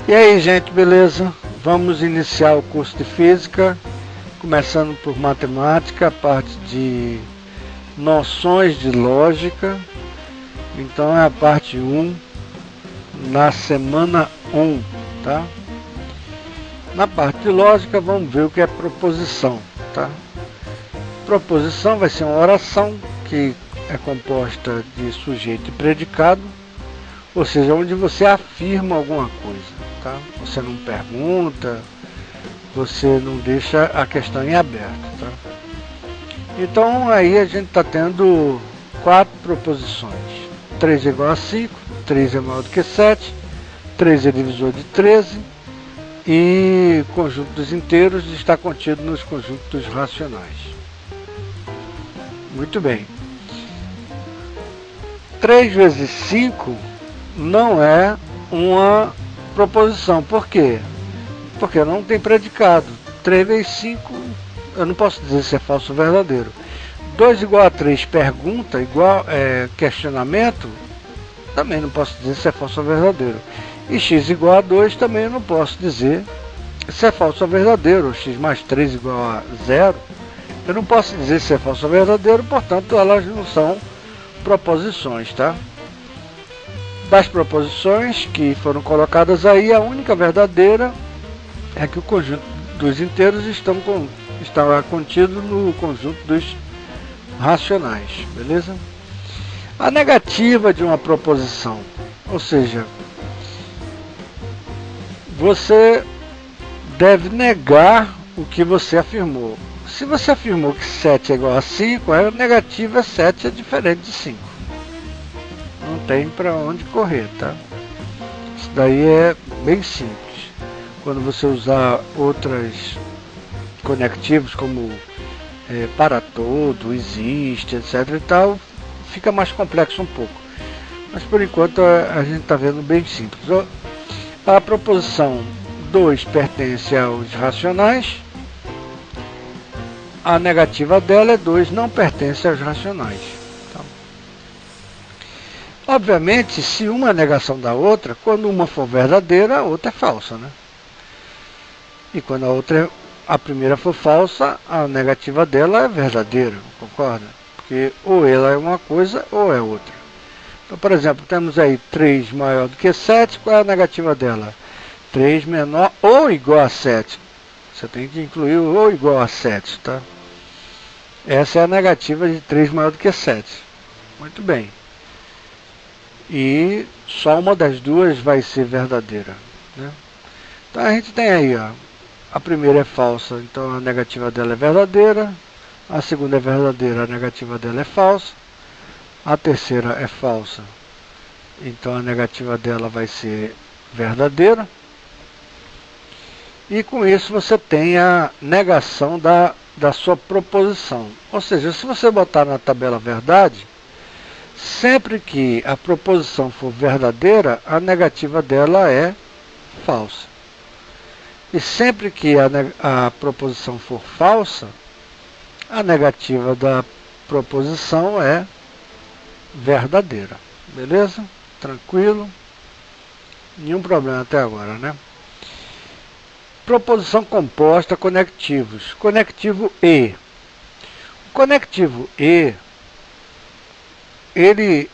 E aí, gente, beleza? Vamos iniciar o curso de Física, começando por Matemática, a parte de noções de lógica. Então é a parte 1, na semana 1, tá? Na parte de lógica, vamos ver o que é proposição, tá? Proposição vai ser uma oração que é composta de sujeito e predicado, ou seja, onde você afirma alguma coisa, tá? Você não pergunta, você não deixa a questão em aberto, tá? Então aí a gente está tendo 4 proposições. 3 é igual a 5, 3 é maior do que 7, 3 é divisor de 13 e o conjunto dos inteiros está contido nos conjuntos racionais. Muito bem. 3 vezes 5 não é uma proposição. Por quê? Porque não tem predicado. 3 vezes 5, eu não posso dizer se é falso ou verdadeiro. 2 igual a 3, pergunta, igual questionamento, também não posso dizer se é falso ou verdadeiro. E x igual a 2, também eu não posso dizer se é falso ou verdadeiro. X mais 3 igual a 0, eu não posso dizer se é falso ou verdadeiro, portanto elas não são proposições, tá? Das proposições que foram colocadas aí, a única verdadeira é que o conjunto dos inteiros está contido no conjunto dos racionais, beleza? A negativa de uma proposição, ou seja, você deve negar o que você afirmou. Se você afirmou que 7 é igual a 5, a negativa 7 é diferente de 5. Não tem para onde correr, tá? Isso daí é bem simples. Quando você usar outros conectivos como para todo, existe, etc e tal, fica mais complexo um pouco. Mas por enquanto a gente está vendo bem simples. A proposição 2 pertence aos racionais. A negativa dela é 2, não pertence aos racionais. Tá? Obviamente, se uma é negação da outra, quando uma for verdadeira, a outra é falsa, né? E quando a primeira for falsa, a negativa dela é verdadeira, concorda? Porque ou ela é uma coisa ou é outra. Então, por exemplo, temos aí 3 maior do que 7, qual é a negativa dela? 3 menor ou igual a 7. Você tem que incluir o ou igual a 7, tá? Essa é a negativa de 3 maior do que 7. Muito bem. E só uma das duas vai ser verdadeira, né? Então a gente tem aí, ó, a primeira é falsa, então a negativa dela é verdadeira. A segunda é verdadeira, a negativa dela é falsa. A terceira é falsa, então a negativa dela vai ser verdadeira. E com isso você tem a negação da sua proposição. Ou seja, se você botar na tabela verdade, sempre que a proposição for verdadeira, a negativa dela é falsa. E sempre que a proposição for falsa, a negativa da proposição é verdadeira. Beleza? Tranquilo? Nenhum problema até agora, né? Proposição composta, conectivos. Conectivo E. O conectivo E, ele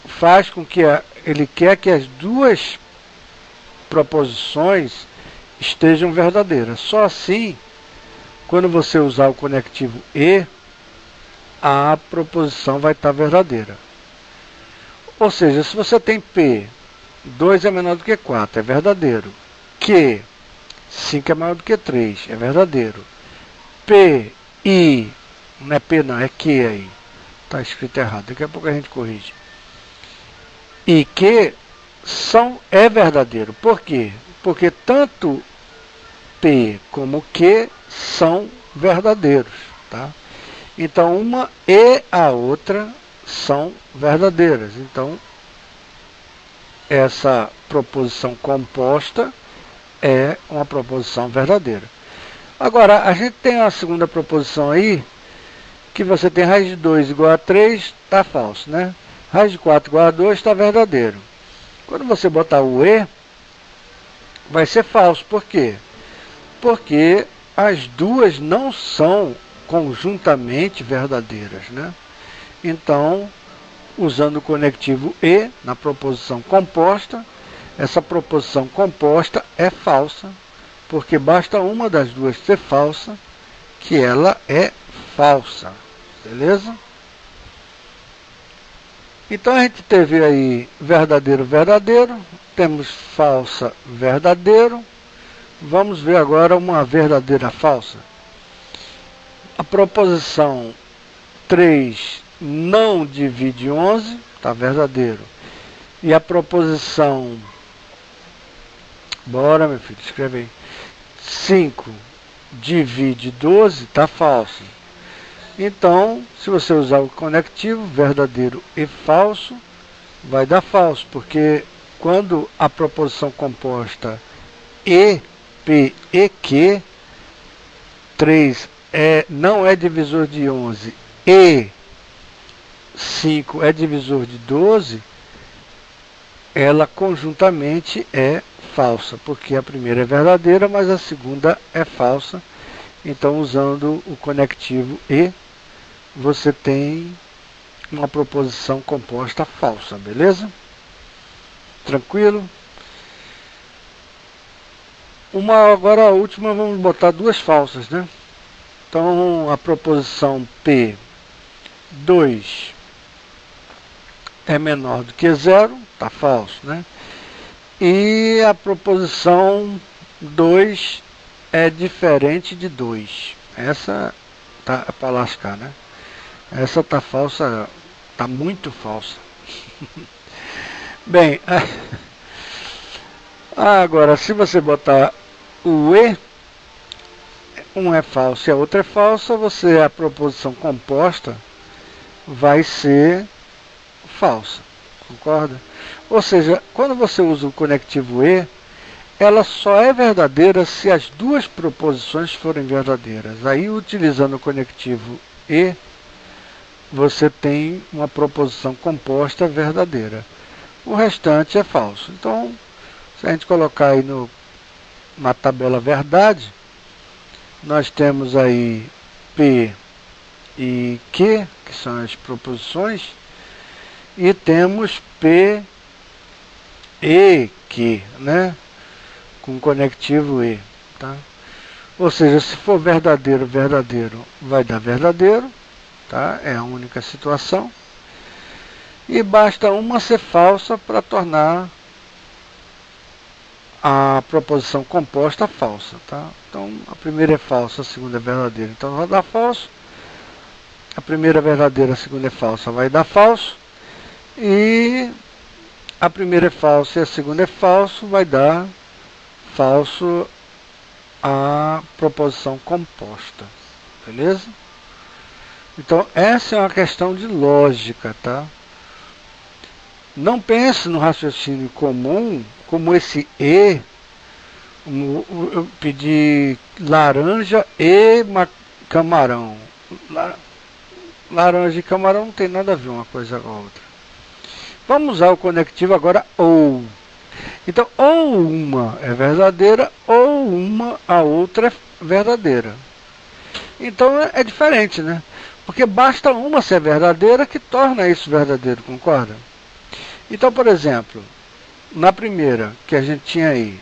faz com que ele quer que as duas proposições estejam verdadeiras. Só assim, quando você usar o conectivo E, a proposição vai estar verdadeira. Ou seja, se você tem P, 2 é menor do que 4, é verdadeiro. Q, 5 é maior do que 3, é verdadeiro. P, I, não é P não, é Q aí. Está escrito errado, daqui a pouco a gente corrige. E Q é verdadeiro. Por quê? Porque tanto P como Q são verdadeiros, tá? Então uma e a outra são verdadeiras. Então essa proposição composta é uma proposição verdadeira. Agora, a gente tem a segunda proposição aí, que você tem raiz de 2 igual a 3, está falso, né? Raiz de 4 igual a 2 está verdadeiro. Quando você botar o E, vai ser falso. Por quê? Porque as duas não são conjuntamente verdadeiras, né? Então, usando o conectivo e na proposição composta, essa proposição composta é falsa, porque basta uma das duas ser falsa, que ela é falsa. Beleza? Então a gente teve aí verdadeiro, verdadeiro, temos falsa, verdadeiro. Vamos ver agora uma verdadeira falsa. A proposição 3 não divide 11, está verdadeiro. E a proposição, bora meu filho, escreve aí, 5 divide 12, está falso. Então, se você usar o conectivo verdadeiro e falso, vai dar falso, porque quando a proposição composta e, p e q, 3 não é divisor de 11 e 5 é divisor de 12, ela conjuntamente é falsa, porque a primeira é verdadeira, mas a segunda é falsa. Então, usando o conectivo e, você tem uma proposição composta falsa, beleza? Tranquilo? Agora a última, vamos botar duas falsas, né? Então, a proposição P, 2 é menor do que 0, está falso, né? E a proposição 2 é diferente de 2. Essa tá para lascar, né? Essa tá falsa, tá muito falsa. Bem, agora se você botar o e, um é falso e a outra é falsa, a proposição composta vai ser falsa, concorda? Ou seja, quando você usa o conectivo e, ela só é verdadeira se as duas proposições forem verdadeiras. Aí, utilizando o conectivo e, você tem uma proposição composta verdadeira. O restante é falso. Então, se a gente colocar aí na tabela verdade, nós temos aí P e Q, que são as proposições, e temos P e Q, né? Com conectivo e, tá? Ou seja, se for verdadeiro, verdadeiro, vai dar verdadeiro, tá? É a única situação. E basta uma ser falsa para tornar a proposição composta falsa, tá? Então, a primeira é falsa, a segunda é verdadeira, então vai dar falso. A primeira é verdadeira, a segunda é falsa, vai dar falso. E a primeira é falsa e a segunda é falso, vai dar falso a proposição composta, beleza? Então, essa é uma questão de lógica, tá? Não pense no raciocínio comum, como esse e, eu pedi laranja e camarão. Laranja e camarão não tem nada a ver uma coisa com a outra. Vamos usar o conectivo agora ou. Então, ou uma é verdadeira, ou a outra é verdadeira. Então, é diferente, né? Porque basta uma ser verdadeira que torna isso verdadeiro, concorda? Então, por exemplo, na primeira, que a gente tinha aí,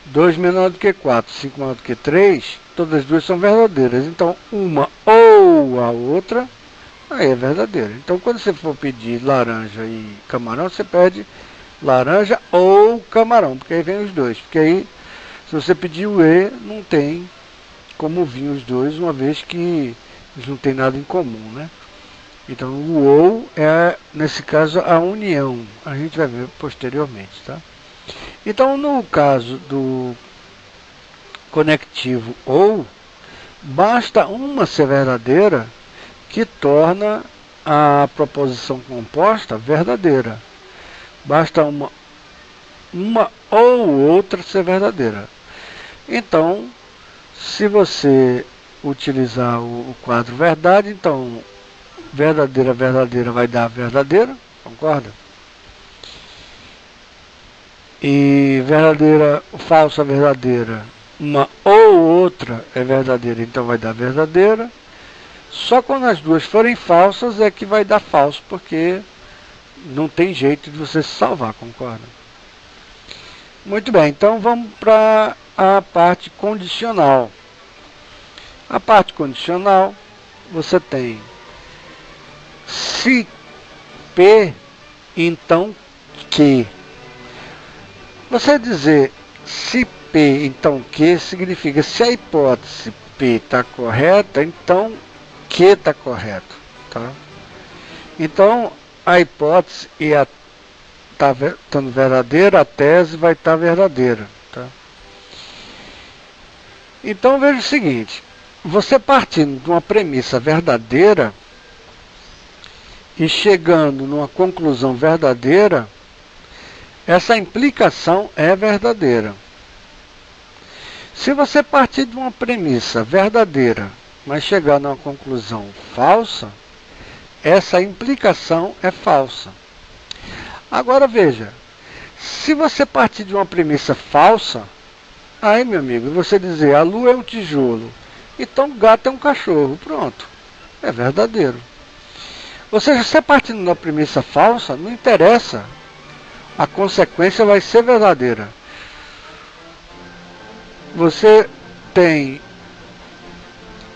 2 menor do que 4, 5 menor do que 3, todas as duas são verdadeiras. Então, uma ou a outra, aí é verdadeira. Então, quando você for pedir laranja e camarão, você pede laranja ou camarão, porque aí vem os dois. Porque aí, se você pedir o e, não tem como vir os dois, uma vez que eles não têm nada em comum, né? Então, o ou é, nesse caso, a união. A gente vai ver posteriormente, tá? Então, no caso do conectivo ou, basta uma ser verdadeira que torna a proposição composta verdadeira. Basta uma ou outra ser verdadeira. Então, se você utilizar o quadro verdade, então verdadeira, verdadeira vai dar verdadeira, concorda? E verdadeira falsa verdadeira, uma ou outra é verdadeira, então vai dar verdadeira. Só quando as duas forem falsas é que vai dar falso, porque não tem jeito de você se salvar, concorda? Muito bem, então vamos para a parte condicional. A parte condicional, você tem se P, então que. Você dizer se P, então que, significa se a hipótese P está correta, então que está correto. Tá? Então, a hipótese está estando verdadeira, a tese vai estar verdadeira. Tá? Então, veja o seguinte. Você partindo de uma premissa verdadeira e chegando numa conclusão verdadeira, essa implicação é verdadeira. Se você partir de uma premissa verdadeira, mas chegar numa conclusão falsa, essa implicação é falsa. Agora veja, se você partir de uma premissa falsa, aí meu amigo, você dizer a lua é um tijolo, então o gato é um cachorro, pronto, é verdadeiro. Ou seja, você partindo da premissa falsa, não interessa, a consequência vai ser verdadeira. Você tem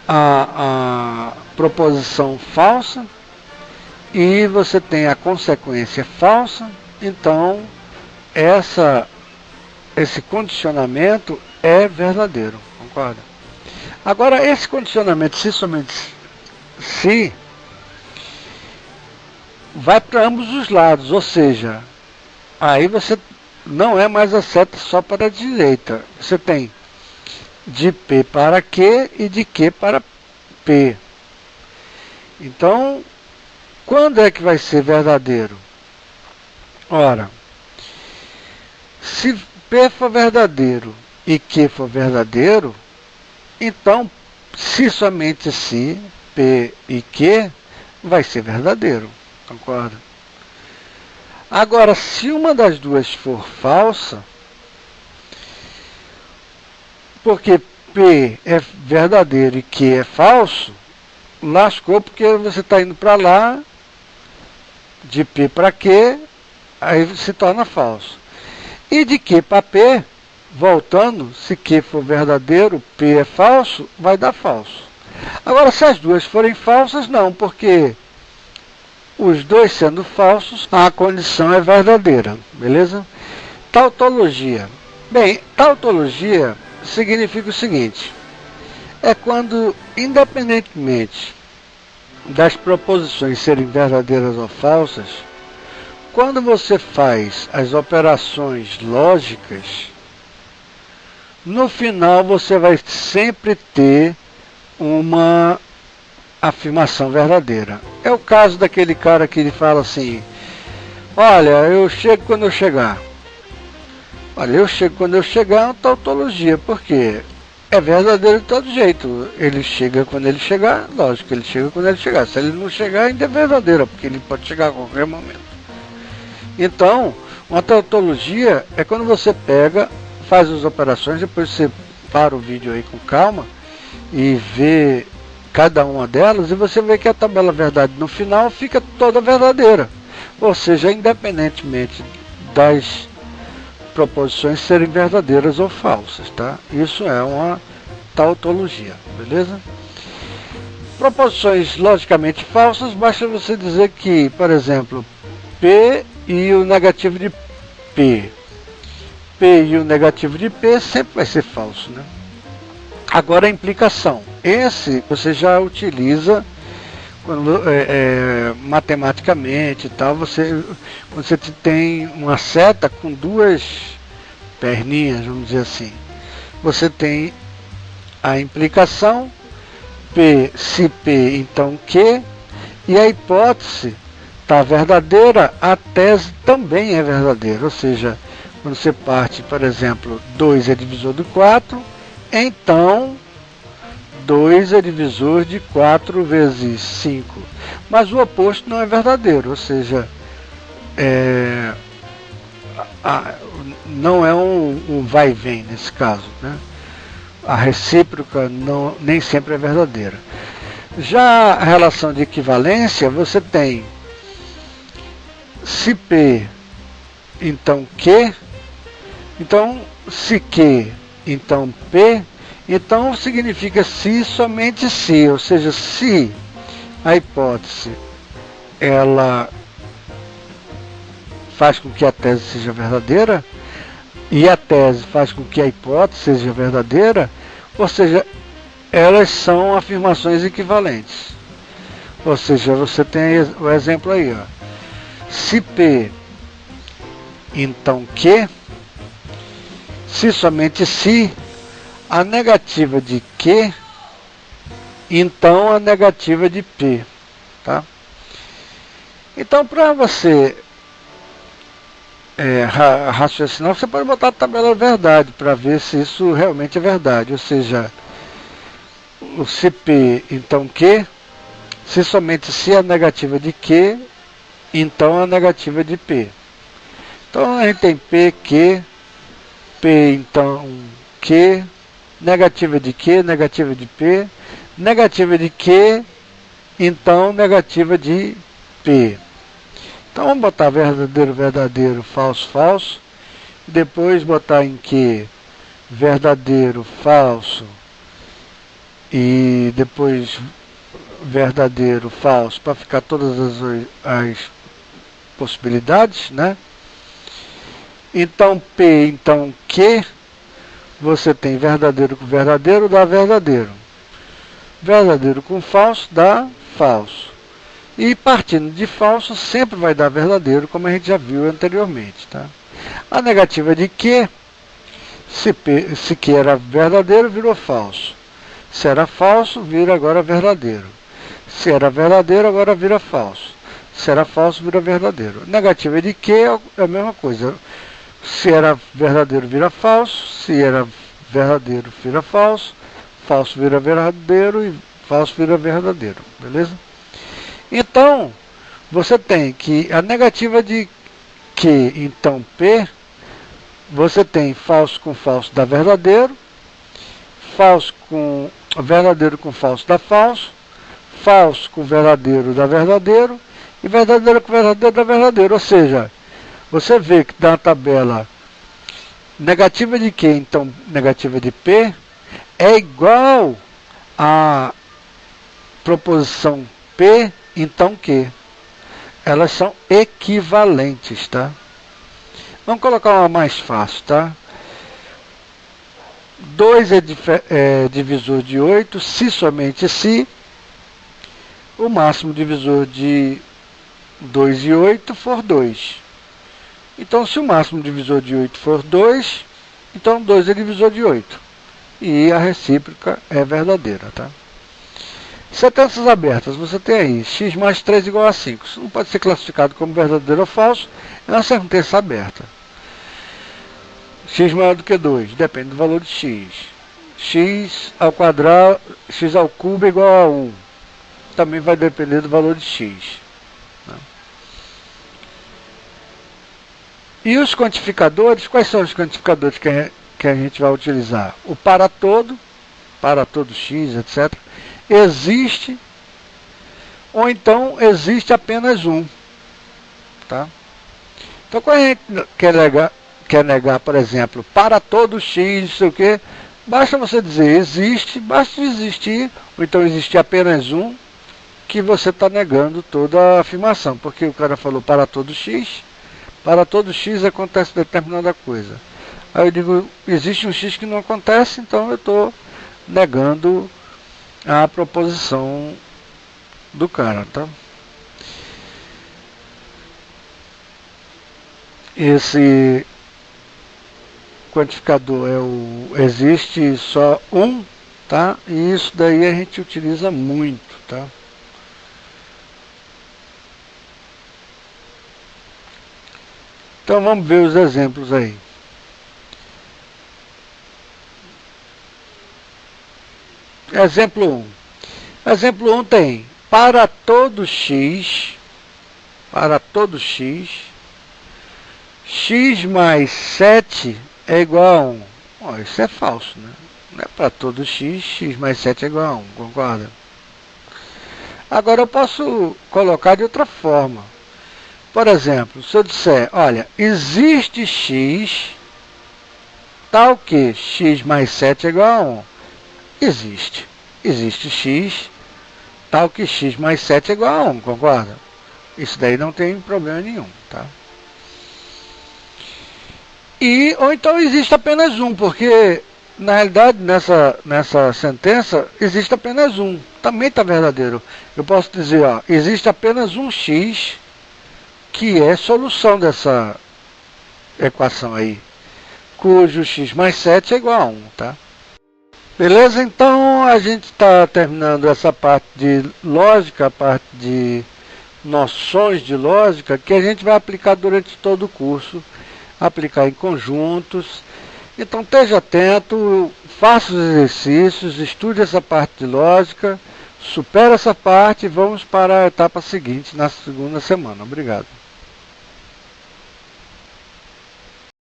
a proposição falsa e você tem a consequência falsa, então esse condicionamento é verdadeiro, concorda? Agora, esse condicionamento, se somente se, vai para ambos os lados, ou seja, aí você não é mais a seta só para a direita, você tem de P para Q e de Q para P. Então, quando é que vai ser verdadeiro? Ora, se P for verdadeiro e Q for verdadeiro, então, se somente se P e Q, vai ser verdadeiro, concorda? Agora, se uma das duas for falsa, porque P é verdadeiro e Q é falso, lascou, porque você está indo para lá, de P para Q, aí se torna falso. E de Q para P, voltando, se Q for verdadeiro, P é falso, vai dar falso. Agora, se as duas forem falsas, não, porque os dois sendo falsos, a condição é verdadeira, beleza? Tautologia. Bem, tautologia significa o seguinte, é quando, independentemente das proposições serem verdadeiras ou falsas, quando você faz as operações lógicas, no final você vai sempre ter uma afirmação verdadeira. É o caso daquele cara que ele fala assim, olha, eu chego quando eu chegar. Olha, eu chego quando eu chegar é uma tautologia, porque é verdadeiro de todo jeito. Ele chega quando ele chegar, lógico, ele chega quando ele chegar. Se ele não chegar, ainda é verdadeira, porque ele pode chegar a qualquer momento. Então, uma tautologia é quando você pega, faz as operações, depois você para o vídeo aí com calma e vê cada uma delas, e você vê que a tabela verdade no final fica toda verdadeira. Ou seja, independentemente das proposições serem verdadeiras ou falsas, tá? Isso é uma tautologia, beleza? Proposições logicamente falsas, basta você dizer que, por exemplo, P e o negativo de P. P e o negativo de P sempre vai ser falso, né? Agora a implicação. Esse você já utiliza quando, matematicamente e tal, quando você tem uma seta com duas perninhas, vamos dizer assim, você tem a implicação, P, se P, então Q, e a hipótese está verdadeira, a tese também é verdadeira, ou seja, quando você parte, por exemplo, 2 é divisor de 4, então 2 é divisor de 4 vezes 5. Mas o oposto não é verdadeiro, ou seja, não é um vai e vem nesse caso, né? A recíproca nem sempre é verdadeira. Já a relação de equivalência, você tem se P, então Q, então se Q, então P, então significa se, somente se, ou seja, se a hipótese ela faz com que a tese seja verdadeira e a tese faz com que a hipótese seja verdadeira, ou seja, elas são afirmações equivalentes. Ou seja, você tem o exemplo aí, ó. Se P, então Q, se somente se, a negativa de Q, então a negativa de P, tá? Então, para você raciocinar, você pode botar a tabela verdade para ver se isso realmente é verdade. Ou seja, o se P, então Q, se somente se a negativa de Q, então a negativa de P. Então a gente tem P, Q, P, então Q, negativa de Q, negativa de P, negativa de Q, então negativa de P. Então vamos botar verdadeiro, verdadeiro, falso, falso. Depois botar em Q verdadeiro, falso. E depois verdadeiro, falso, para ficar todas as possibilidades, né? Então P, então Q, você tem verdadeiro com verdadeiro, dá verdadeiro. Verdadeiro com falso, dá falso. E partindo de falso, sempre vai dar verdadeiro, como a gente já viu anteriormente, tá? A negativa de Q, se Q era verdadeiro, virou falso. Se era falso, vira agora verdadeiro. Se era verdadeiro, agora vira falso. Se era falso, vira verdadeiro. Negativa de Q é a mesma coisa. Se era verdadeiro, vira falso. Se era verdadeiro, vira falso. Falso vira verdadeiro e falso vira verdadeiro. Beleza? Então, você tem que a negativa de Q, então P, você tem falso com falso dá verdadeiro. Falso com verdadeiro com falso dá falso. Falso com verdadeiro dá verdadeiro. E verdadeiro com verdadeiro dá verdadeiro. Ou seja, você vê que na tabela negativa de Q, então negativa de P, é igual a proposição P, então Q. Elas são equivalentes, tá? Vamos colocar uma mais fácil, tá? 2 é divisor de 8, se somente se o máximo divisor de 2 e 8 for 2. Então, se o máximo divisor de 8 for 2, então 2 é divisor de 8. E a recíproca é verdadeira, tá? Sentenças abertas, você tem aí x mais 3 igual a 5. Isso não pode ser classificado como verdadeiro ou falso, é uma sentença aberta. X maior do que 2, depende do valor de x. X ao quadrado, x ao cubo é igual a 1. Também vai depender do valor de x. E os quantificadores, quais são os quantificadores que a gente vai utilizar? O para todo x, etc. Existe, ou então existe apenas um. Tá? Então, quando a gente quer negar, por exemplo, para todo x, não sei o quê, basta você dizer existe, basta existir, ou então existir apenas um, que você está negando toda a afirmação, porque o cara falou para todo x acontece determinada coisa. Aí eu digo, existe um x que não acontece, então eu estou negando a proposição do cara, tá? Esse quantificador é o existe só um, tá? E isso daí a gente utiliza muito, tá? Então vamos ver os exemplos aí. Exemplo 1. Exemplo 1 tem para todo x, x mais 7 é igual a 1. Bom, isso é falso, né? Não é para todo x mais 7 é igual a 1, concorda? Agora eu posso colocar de outra forma. Por exemplo, se eu disser, olha, existe x tal que x mais 7 é igual a 1. Existe. Existe x tal que x mais 7 é igual a 1, concorda? Isso daí não tem problema nenhum, tá? Ou então existe apenas um, porque na realidade nessa sentença existe apenas um. Também está verdadeiro. Eu posso dizer, ó, existe apenas um x que é solução dessa equação aí, cujo x mais 7 é igual a 1, tá? Beleza? Então a gente está terminando essa parte de lógica, a parte de noções de lógica, que a gente vai aplicar durante todo o curso, aplicar em conjuntos. Então esteja atento, faça os exercícios, estude essa parte de lógica, supere essa parte e vamos para a etapa seguinte na segunda semana. Obrigado.